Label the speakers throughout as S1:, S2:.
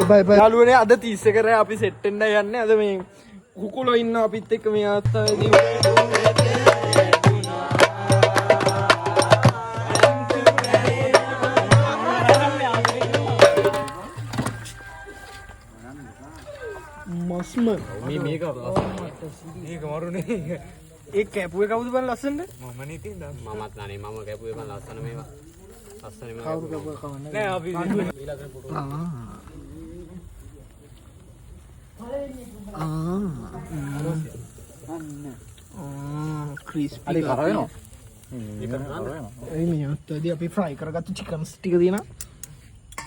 S1: බයි බයි යාළුවනේ අද 30 කරේ අපි සෙට් වෙන්න යන්නේ අද මේ කුකුලෝ ඉන්න අපිත් එක්ක මේ අවස්ථාවේදී මස්ම මේක මරුනේ ඒ කැපුවේ කවුද බං ලස්සනද මම නේ තියන්න මමත් නානේ මම කැපුවේ බං ලස්සන මේවා ලස්සන මේවා කවුරු කැපුවා කවන්නේ නෑ අපි ඊළඟට ෆොටෝ ක්‍රිස්පි අලි කර වෙනවා මේ අතදී අපි ෆ්‍රයි කරගත්තු චිකන්ස් ටික දිනා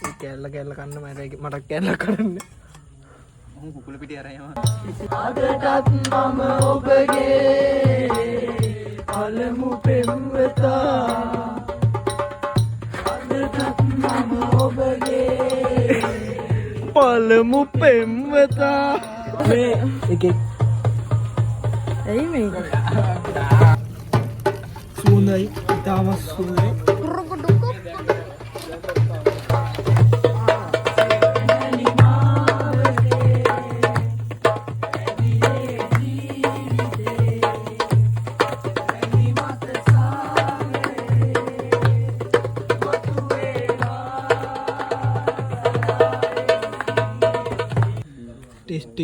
S1: ඒ කෑල්ල කන්න මට කෑල්ල කරන්න කුකුල පිටි අරන් යනවා අදටත් මම ඔබගේ පළමු පෙම්වතා අදටත් මම ඔබගේ පළමු පෙම්වතා මේ එකේ එයි මේක සුවඳයි ඉතාම සුවඳයි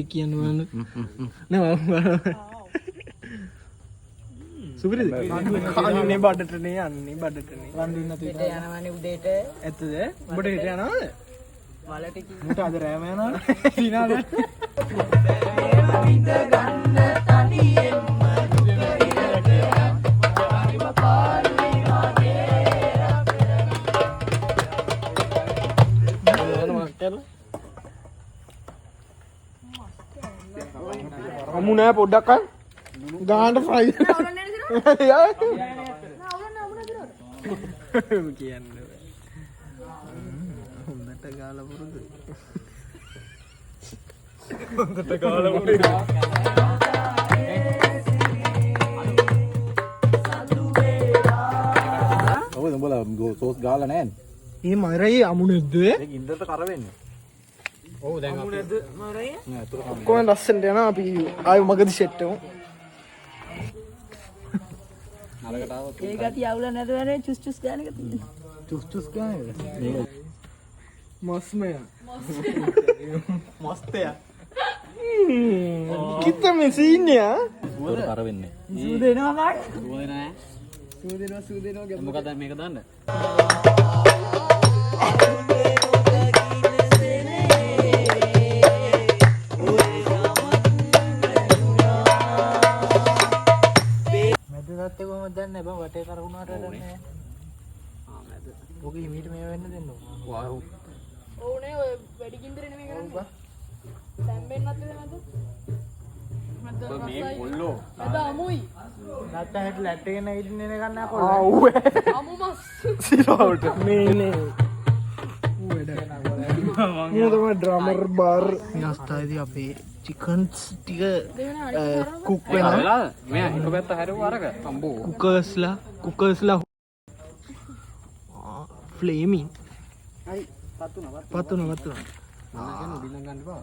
S1: කියනවන සුපිරිද කන්නේ බඩටනේ යන්නේ බඩටනේ රන්දුන්න තුට යනවනේ උදේට ඇත්තද උඹට හිට යනවද වලට මුට අද රෑම යනවා දිනාද විඳ ගන්න තනියෙන්ම දුක ඉරට හරිම පාළුයි වගේ අමු නෑ පොඩ්ඩක් අය ගාන්න ෆ්‍රයි කියන්න හොඳට ගාලා පුරුදු හොඳට ගාලා පුරුදු ඔව් උඹලා සෝස් ගාලා නෑනේ මේ මරයි අමු නැද්ද ඒක ඉන්දරට කර වෙන්නේ ඔව් දැන් අපි නේද මරයි නෑ අතර කොහොමද ලස්සනට යනවා අපි ආයෙ මගදී සෙට් වෙමු නරකට ආවොත් ඒ ගතිය අවුල නැදවනේ චුස් චුස් ගාන එක තියෙනවා චුස් චුස් ගාන එක මස්මය මස්තය කිත්ත මේ සීන්යා සුවද කර වෙන්නේ සුවද එනවා මාක් සුවද නෑ සුවද එනවා මොකද මේක දාන්න මැදට කොහොමද දන්නේ බං වටේ කරුණාට දන්නේ මැද ඔක හිමීට මේ වෙන්න දෙන්න ඕන ඕනේ ඔය වැඩි කින්දරේ නෙමෙයි කරන්නේ දැම්බෙන්නත් නේද මැද මේ කොල්ලෝ මැද අමුයි නැත්නම් හිට ලැට් එකේ නැගිටින්න ගන්න කොල්ලෝ අමු මස් සිරාවට මේ තමයි ඩ්‍රමර් බාර් නැස්තයිදී අපේ චිකන්ස් ටික කුක් වෙනවා මේ එක පැත්ත හැරුව අරක අම්බෝ කුකර්ස්ලා ෆ්ලේමින් හරි පතුන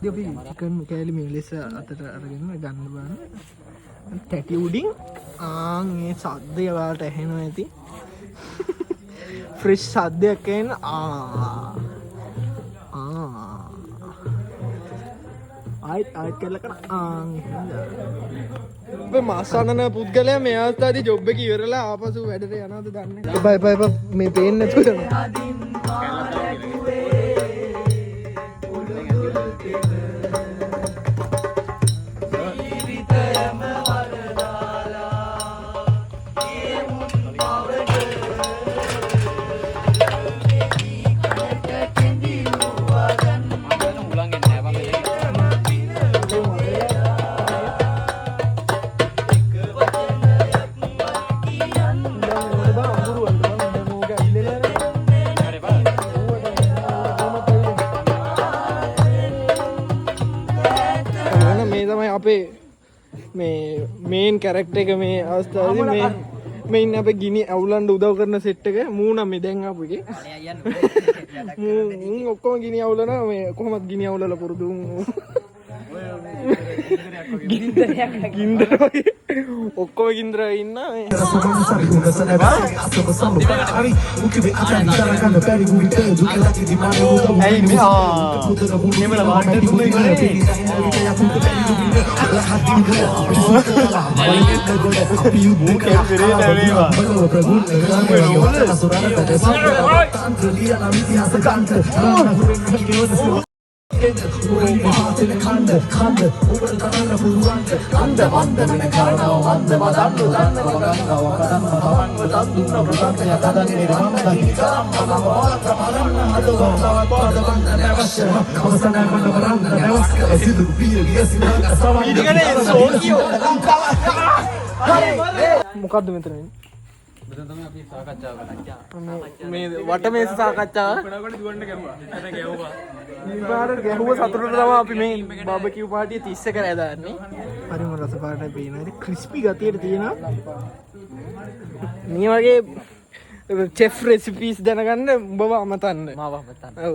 S1: අපි චිකන් කෑලි මේ ලෙස අතට අරගෙන ගන්න බලන්න තැටි උඩින් මේ සද්දය ඔයාලට ඇහෙනවා ඇති ෆ්‍රෙෂ් සද්දයක් එන ආයිත් කැල්ල කර ඔබ මාසානන පුද්ගලයා මේ අවස්ථාවේදී ජොබ් එක ඉවරලා ආපසු වැඩට යනවද දන්නේ නැහැ බයි මේ පේන්නේ නැතුව යනවා අපේ මේ මේන් කැරක්ටර් එක මේ අවස්ථාවේදී
S2: මේ ඉන්න අපේ ගිනි අවුලන්ට උදව් කරන සෙට් එක මූණ මේ දැන් ආපු එකේ. මූ ඔක්කොම ගිනි අවුලන මේ කොහොමද ගිනි අවුලලා පුරුදු ගින්දර වගේ ඔක්කොම ගින්දර ඉන්න මේ ඇයි මෙහෙම වාට දුන්නේ මොකද්ද මෙතන මේ වටමේස සාකච්ඡාව ගැහුව සතුටට තමයි අපි මේ බාබකියු පාටිය 30 කරා දාන්නේ. හරිම රස පාටයි පේනවා. හරි ක්‍රිස්පි ගතියට තියෙනවා. මේ වගේ චෙෆ් රෙසිපීස් දැනගන්න උඹව අමතන්න. මාව අමතන්න. ඔව්.